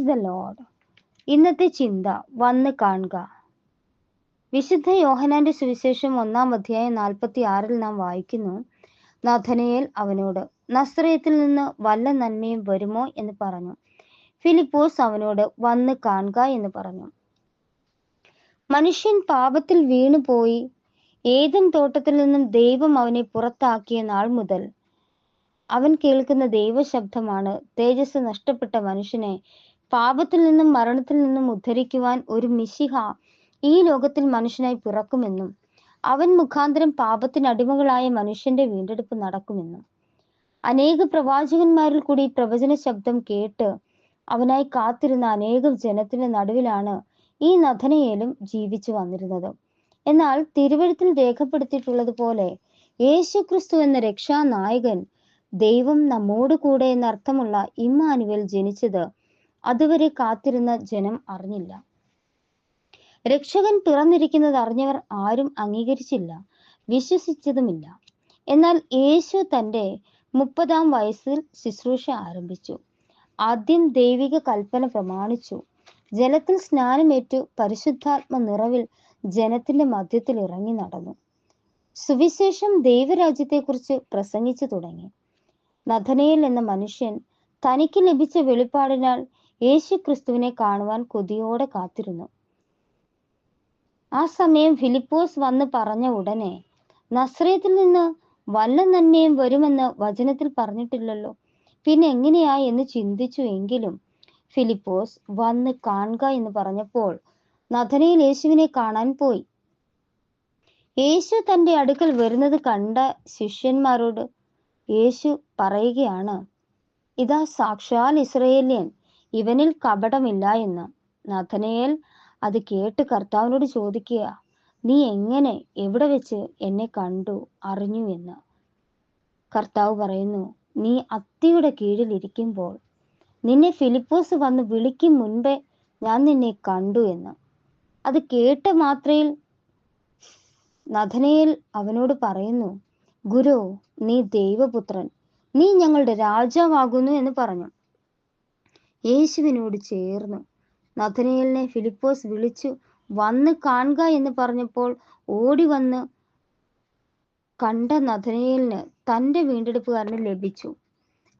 Praise the Lord. ഇന്നത്തെ ചിന്ത വന്ന് കാണുക. വിശുദ്ധ യോഹന്നാന്റെ സുവിശേഷം 1-ാം അധ്യായം 46 നാം വായിക്കുന്നു, നഥനയേൽ അവനോട്, നസ്രയത്തിൽ നിന്ന് വല്ല നന്മയും വരുമോ എന്ന് പറഞ്ഞു. ഫിലിപ്പോസ് അവനോട്, വന്ന് കാണുക എന്ന് പറഞ്ഞു. മനുഷ്യൻ പാപത്തിൽ വീണുപോയി ഏദൻ തോട്ടത്തിൽ നിന്നും ദൈവം അവനെ പുറത്താക്കിയ നാൾ മുതൽ അവൻ കേൾക്കുന്ന ദൈവശബ്ദമാണ്, തേജസ് നഷ്ടപ്പെട്ട മനുഷ്യനെ പാപത്തിൽ നിന്നും മരണത്തിൽ നിന്നും ഉദ്ധരിക്കുവാൻ ഒരു മിശിഹ ഈ ലോകത്തിൽ മനുഷ്യനായി പിറക്കുമെന്നും അവൻ മുഖാന്തരം പാപത്തിനടിമകളായ മനുഷ്യന്റെ വീണ്ടെടുപ്പ് നടക്കുമെന്നും. അനേക പ്രവാചകന്മാരിൽ കൂടി പ്രവചന ശബ്ദം കേട്ട് അവനായി കാത്തിരുന്ന അനേകം ജനത്തിന്റെ നടുവിലാണ് ഈ നഥനയേലും ജീവിച്ചു വന്നിരുന്നത്. എന്നാൽ തിരുവെഴുത്തിൽ രേഖപ്പെടുത്തിയിട്ടുള്ളതുപോലെ യേശു ക്രിസ്തു എന്ന രക്ഷാനായകൻ, ദൈവം നമ്മോട് കൂടെ എന്നർത്ഥമുള്ള ഇമ്മാനുവേൽ ജനിച്ചത് അതുവരെ കാത്തിരുന്ന ജനം അറിഞ്ഞില്ല. രക്ഷകൻ പിറന്നിരിക്കുന്നത് അറിഞ്ഞവർ ആരും അംഗീകരിച്ചില്ല, വിശ്വസിച്ചതുമില്ല. എന്നാൽ യേശു തൻ്റെ 30-ാം വയസ്സിൽ ശുശ്രൂഷ ആരംഭിച്ചു. ആദ്യം ദൈവിക കൽപ്പന പ്രമാണിച്ചു. ജലത്തിൽ സ്നാനമേറ്റു പരിശുദ്ധാത്മ നിറവിൽ ജനത്തിന്റെ മധ്യത്തിൽ ഇറങ്ങി നടന്നു. സുവിശേഷം ദൈവരാജ്യത്തെക്കുറിച്ച് പ്രസംഗിച്ചു തുടങ്ങി. നഥനയേൽ എന്ന മനുഷ്യൻ തനിക്ക് ലഭിച്ച വെളിപ്പാടിനാൽ യേശു ക്രിസ്തുവിനെ കാണുവാൻ കൊതിയോടെ കാത്തിരുന്നു. ആ സമയം ഫിലിപ്പോസ് വന്ന് പറഞ്ഞ ഉടനെ, നസ്രയത്തിൽ നിന്ന് വല്ല നന്മയും വരുമെന്ന് വചനത്തിൽ പറഞ്ഞിട്ടില്ലല്ലോ, പിന്നെ എങ്ങനെയാ എന്ന് ചിന്തിച്ചു. എങ്കിലും ഫിലിപ്പോസ് വന്ന് കാണുക എന്ന് പറഞ്ഞപ്പോൾ നഥനയേൽ യേശുവിനെ കാണാൻ പോയി. യേശു തൻ്റെ അടുക്കൽ വരുന്നത് കണ്ട ശിഷ്യന്മാരോട് യേശു പറയുകയാണ്, ഇതാ സാക്ഷാൽ ഇസ്രായേല്യൻ, ഇവനിൽ കപടമില്ല എന്ന്. നഥനയേൽ അത് കേട്ട് കർത്താവിനോട് ചോദിക്കുക, നീ എങ്ങനെ, എവിടെ വെച്ച് എന്നെ കണ്ടു, അറിഞ്ഞു എന്ന്. കർത്താവ് പറയുന്നു, നീ അത്തിയുടെ കീഴിൽ ഇരിക്കുമ്പോൾ നിന്നെ ഫിലിപ്പോസ് വന്ന് വിളിക്കും മുൻപേ ഞാൻ നിന്നെ കണ്ടു എന്ന്. അത് കേട്ട മാത്രയിൽ നഥനയേൽ അവനോട് പറയുന്നു, ഗുരു, നീ ദൈവപുത്രൻ, നീ ഞങ്ങളുടെ രാജാവാകുന്നു എന്ന് പറഞ്ഞു. യേശുവിനോട് ചേർന്നു നഥനയേലിനെ ഫിലിപ്പോസ് വിളിച്ചു വന്ന് കാണുക എന്ന് പറഞ്ഞപ്പോൾ ഓടി വന്ന് കണ്ട നഥനയേലിന് തൻ്റെ വീണ്ടെടുപ്പുകാരനെ ലഭിച്ചു.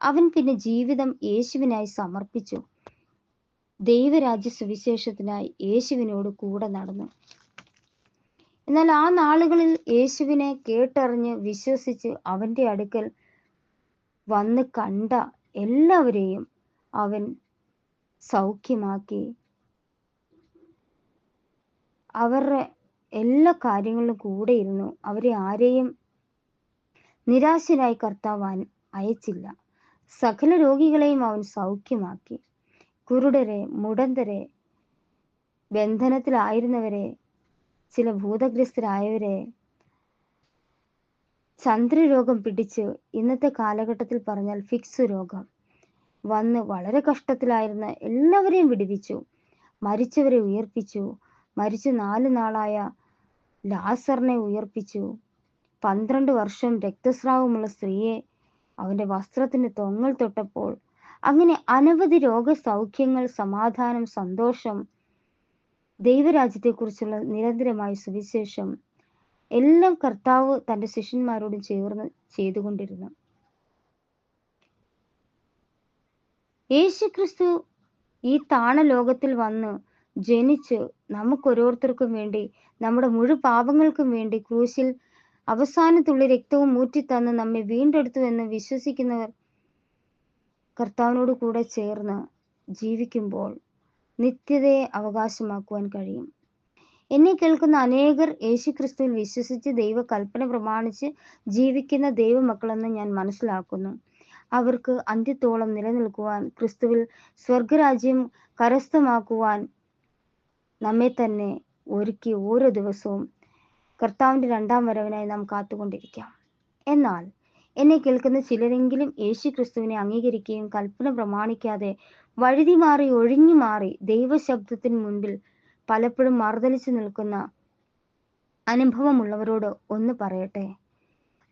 അവൻ പിന്നെ ജീവിതം യേശുവിനായി സമർപ്പിച്ചു. ദൈവരാജ്യ സുവിശേഷത്തിനായി യേശുവിനോട് കൂടെ നടന്നു. എന്നാൽ ആ നാളുകളിൽ യേശുവിനെ കേട്ടറിഞ്ഞ് വിശ്വസിച്ച് അവൻ്റെ അടുക്കൽ വന്ന് കണ്ട എല്ലാവരെയും അവൻ സൗഖ്യമാക്കി. അവരുടെ എല്ലാ കാര്യങ്ങളിലും കൂടെ ഇരുന്നു. അവരെ ആരെയും നിരാശരായി കർത്താവ് അയച്ചില്ല. സകല രോഗികളെയും അവൻ സൗഖ്യമാക്കി. കുരുടരെ, മുടന്തരെ, ബന്ധനത്തിലായിരുന്നവരെ, ചില ഭൂതഗ്രസ്തരായവരെ, ചന്ദ്രരോഗം പിടിച്ച് ഇന്നത്തെ കാലഘട്ടത്തിൽ പറഞ്ഞാൽ ഫിക്സ് രോഗം വന്ന് വളരെ കഷ്ടത്തിലായിരുന്ന എല്ലാവരെയും വിടുവിച്ചു. മരിച്ചവരെ ഉയർപ്പിച്ചു. മരിച്ച് 4 നാളായ ലാസറിനെ ഉയർപ്പിച്ചു. 12 വർഷം രക്തസ്രാവമുള്ള സ്ത്രീയെ അവന്റെ വസ്ത്രത്തിന്റെ തൊങ്ങൽ തൊട്ടപ്പോൾ അങ്ങനെ അനവധി രോഗസൗഖ്യങ്ങൾ, സമാധാനം, സന്തോഷം, ദൈവരാജ്യത്തെക്കുറിച്ചുള്ള നിരന്തരമായ സുവിശേഷം എല്ലാം കർത്താവ് തൻ്റെ ശിഷ്യന്മാരോട് ചേർന്ന് ചെയ്തുകൊണ്ടിരുന്നു. യേശുക്രിസ്തു ഈ താണലോകത്തിൽ വന്ന് ജനിച്ച് നമുക്കോരോരുത്തർക്കും വേണ്ടി, നമ്മുടെ മുഴു പാപങ്ങൾക്കും വേണ്ടി ക്രൂശിൽ അവസാനത്തുള്ളി രക്തവും ഊറ്റിത്തന്ന് നമ്മെ വീണ്ടെടുത്തു എന്ന് വിശ്വസിക്കുന്നവർ കർത്താവിനോട് കൂടെ ചേർന്ന് ജീവിക്കുമ്പോൾ നിത്യതയെ അവകാശമാക്കുവാൻ കഴിയും. എന്നെ കേൾക്കുന്ന അനേകർ യേശുക്രിസ്തുവിൽ വിശ്വസിച്ച് ദൈവകൽപ്പന പ്രമാണിച്ച് ജീവിക്കുന്ന ദൈവമക്കളെന്ന് ഞാൻ മനസ്സിലാക്കുന്നു. അവർക്ക് അന്ത്യത്തോളം നിലനിൽക്കുവാൻ, ക്രിസ്തുവിൽ സ്വർഗരാജ്യം കരസ്ഥമാക്കുവാൻ നമ്മെ തന്നെ ഒരുക്കി ഓരോ ദിവസവും കർത്താവിൻ്റെ 2-ാം വരവിനായി നാം കാത്തുകൊണ്ടിരിക്കാം. എന്നാൽ എന്നെ കേൾക്കുന്ന ചിലരെങ്കിലും യേശുക്രിസ്തുവിനെ അംഗീകരിക്കുകയും കൽപ്പന പ്രമാണിക്കാതെ വഴുതി മാറി, ഒഴിഞ്ഞു മാറി ദൈവശബ്ദത്തിന് മുൻപിൽ പലപ്പോഴും മറുതലിച്ചു നിൽക്കുന്ന അനുഭവമുള്ളവരോട് ഒന്ന് പറയട്ടെ.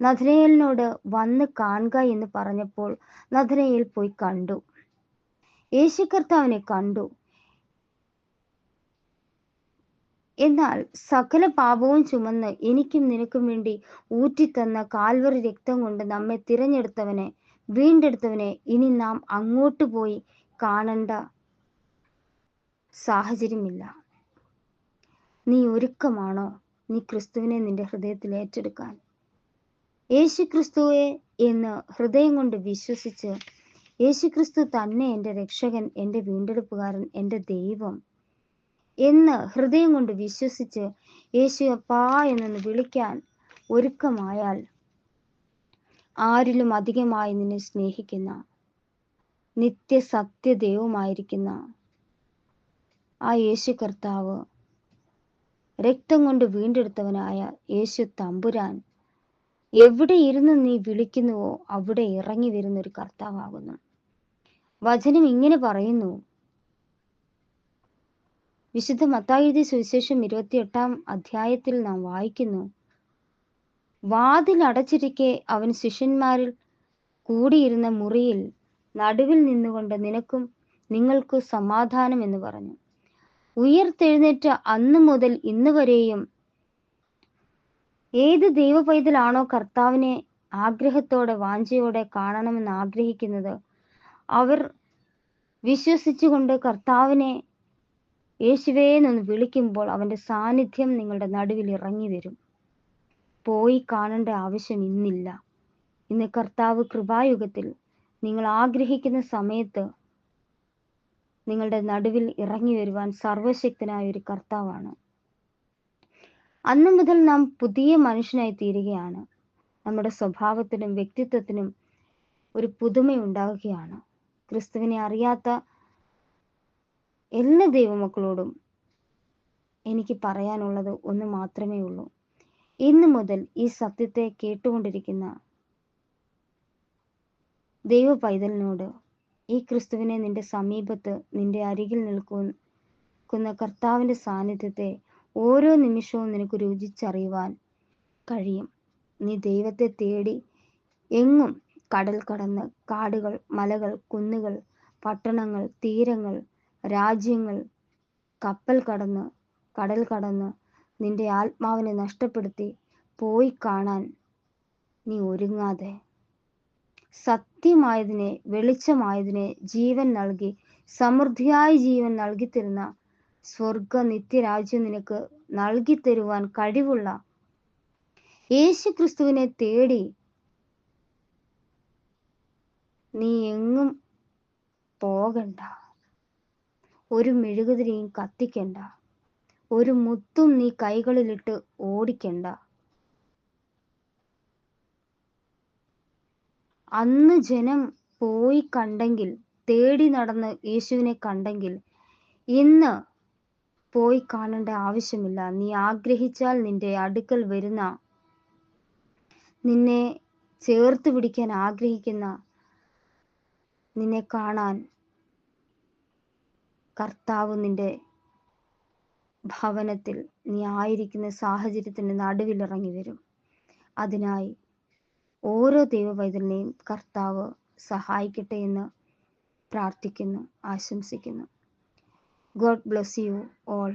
നഥനയേലിനോട് വന്ന് കാണുക എന്ന് പറഞ്ഞപ്പോൾ നഥനയേൽ പോയി കണ്ടു. യേശു കർത്താവിനെ കണ്ടു. എന്നാൽ സകല പാപവും ചുമന്ന് എനിക്കും നിനക്കും വേണ്ടി ഊറ്റിത്തന്ന കാൽവറി രക്തം കൊണ്ട് നമ്മെ തിരഞ്ഞെടുത്തവനെ, വീണ്ടെടുത്തവനെ ഇനി നാം അങ്ങോട്ട് പോയി കാണേണ്ട സാഹചര്യമില്ല. നീ ഒരുക്കമാണോ നീ ക്രിസ്തുവിനെ നിന്റെ ഹൃദയത്തിൽ ഏറ്റെടുക്കാൻ? യേശു ക്രിസ്തുവെ എന്ന് ഹൃദയം കൊണ്ട് വിശ്വസിച്ച്, യേശു ക്രിസ്തു തന്നെ എൻ്റെ രക്ഷകൻ, എൻ്റെ വീണ്ടെടുപ്പുകാരൻ, എൻ്റെ ദൈവം എന്ന് ഹൃദയം കൊണ്ട് വിശ്വസിച്ച് യേശു അപ്പാ എന്നൊന്ന് വിളിക്കാൻ ഒരുക്കമായാൽ, ആരിലും അധികമായി നിന്നെ സ്നേഹിക്കുന്ന നിത്യസത്യ ദൈവമായിരിക്കുന്ന ആ യേശു കർത്താവ്, രക്തം കൊണ്ട് വീണ്ടെടുത്തവനായ യേശു തമ്പുരാൻ എവിടെ ഇരുന്ന് നീ വിളിക്കുന്നുവോ അവിടെ ഇറങ്ങി വരുന്ന ഒരു കർത്താവാകുന്നു. വചനം ഇങ്ങനെ പറയുന്നു. വിശുദ്ധ മത്തായി എഴുതിയ സുവിശേഷം 28-ാം അധ്യായത്തിൽ നാം വായിക്കുന്നു, വാതിൽ അടച്ചിരിക്കെ അവൻ ശിഷ്യന്മാരിൽ കൂടിയിരുന്ന മുറിയിൽ നടുവിൽ നിന്നുകൊണ്ട് നിനക്കും നിങ്ങൾക്കു സമാധാനം എന്ന് പറഞ്ഞു. ഉയർത്തെഴുന്നേറ്റ അന്ന് മുതൽ ഇന്ന് വരെയും ഏത് ദൈവ പൈതലാണോ കർത്താവിനെ ആഗ്രഹത്തോടെ വാഞ്ചയോടെ കാണണമെന്ന് ആഗ്രഹിക്കുന്നത്, അവർ വിശ്വസിച്ചുകൊണ്ട് കർത്താവിനെ യേശുവേ എന്നൊന്ന് വിളിക്കുമ്പോൾ അവൻ്റെ സാന്നിധ്യം നിങ്ങളുടെ നടുവിൽ ഇറങ്ങി വരും. പോയി കാണേണ്ട ആവശ്യം ഇന്നില്ല. ഇന്ന് കർത്താവ് കൃപായുഗത്തിൽ നിങ്ങൾ ആഗ്രഹിക്കുന്ന സമയത്ത് നിങ്ങളുടെ നടുവിൽ ഇറങ്ങി വരുവാൻ സർവശക്തനായ ഒരു കർത്താവാണ്. അന്നു മുതൽ നാം പുതിയ മനുഷ്യനായി തീരുകയാണ്. നമ്മുടെ സ്വഭാവത്തിനും വ്യക്തിത്വത്തിനും ഒരു പുതുമയുണ്ടാവുകയാണ്. ക്രിസ്തുവിനെ അറിയാത്ത എല്ലാ ദൈവമക്കളോടും എനിക്ക് പറയാനുള്ളത് ഒന്ന് മാത്രമേ ഉള്ളൂ. ഇന്നു മുതൽ ഈ സത്യത്തെ കേട്ടുകൊണ്ടിരിക്കുന്ന ദൈവ പൈതലിനോട്, ഈ ക്രിസ്തുവിനെ നിന്റെ സമീപത്ത് നിന്റെ അരികിൽ നിൽക്കുന്ന കർത്താവിൻ്റെ സാന്നിധ്യത്തെ ഓരോ നിമിഷവും നിനക്ക് രുചിച്ചറിയുവാൻ കഴിയും. നീ ദൈവത്തെ തേടി എങ്ങും കടൽ കടന്ന്, കാടുകൾ, മലകൾ, കുന്നുകൾ, പട്ടണങ്ങൾ, തീരങ്ങൾ, രാജ്യങ്ങൾ, കപ്പൽ കടന്ന്, കടൽ കടന്ന് നിന്റെ ആത്മാവിനെ നഷ്ടപ്പെടുത്തി പോയി കാണാൻ നീ ഒരുങ്ങാതെ, സത്യമായതിനെ, വെളിച്ചമായതിനെ ജീവൻ നൽകി സമൃദ്ധിയായ ജീവൻ നൽകിത്തരുന്ന സ്വർഗ നിത്യരാജ്യം നിനക്ക് നൽകിത്തരുവാൻ കഴിവുള്ള യേശു ക്രിസ്തുവിനെ തേടി നീ എങ്ങും പോകണ്ട. ഒരു മെഴുകുതിരിയും കത്തിക്കണ്ട. ഒരു മുത്തും നീ കൈകളിലിട്ട് ഓടിക്കണ്ട. അന്ന് ജനം പോയി കണ്ടെങ്കിൽ, തേടി നടന്ന് യേശുവിനെ കണ്ടെങ്കിൽ, ഇന്ന് പോയി കാണേണ്ട ആവശ്യമില്ല. നീ ആഗ്രഹിച്ചാൽ നിന്റെ അടുക്കൽ വരുന്ന, നിന്നെ ചേർത്ത് പിടിക്കാൻ ആഗ്രഹിക്കുന്ന, നിന്നെ കാണാൻ കർത്താവ് നിന്റെ ഭവനത്തിൽ, നീ ആയിരിക്കുന്ന സാഹചര്യത്തിന് നടുവിൽ ഇറങ്ങി വരും. അതിനായി ഓരോ ദൈവ പൈതലിനെയും കർത്താവ് സഹായിക്കട്ടെ എന്ന് പ്രാർത്ഥിക്കുന്നു, ആശംസിക്കുന്നു. God bless you all.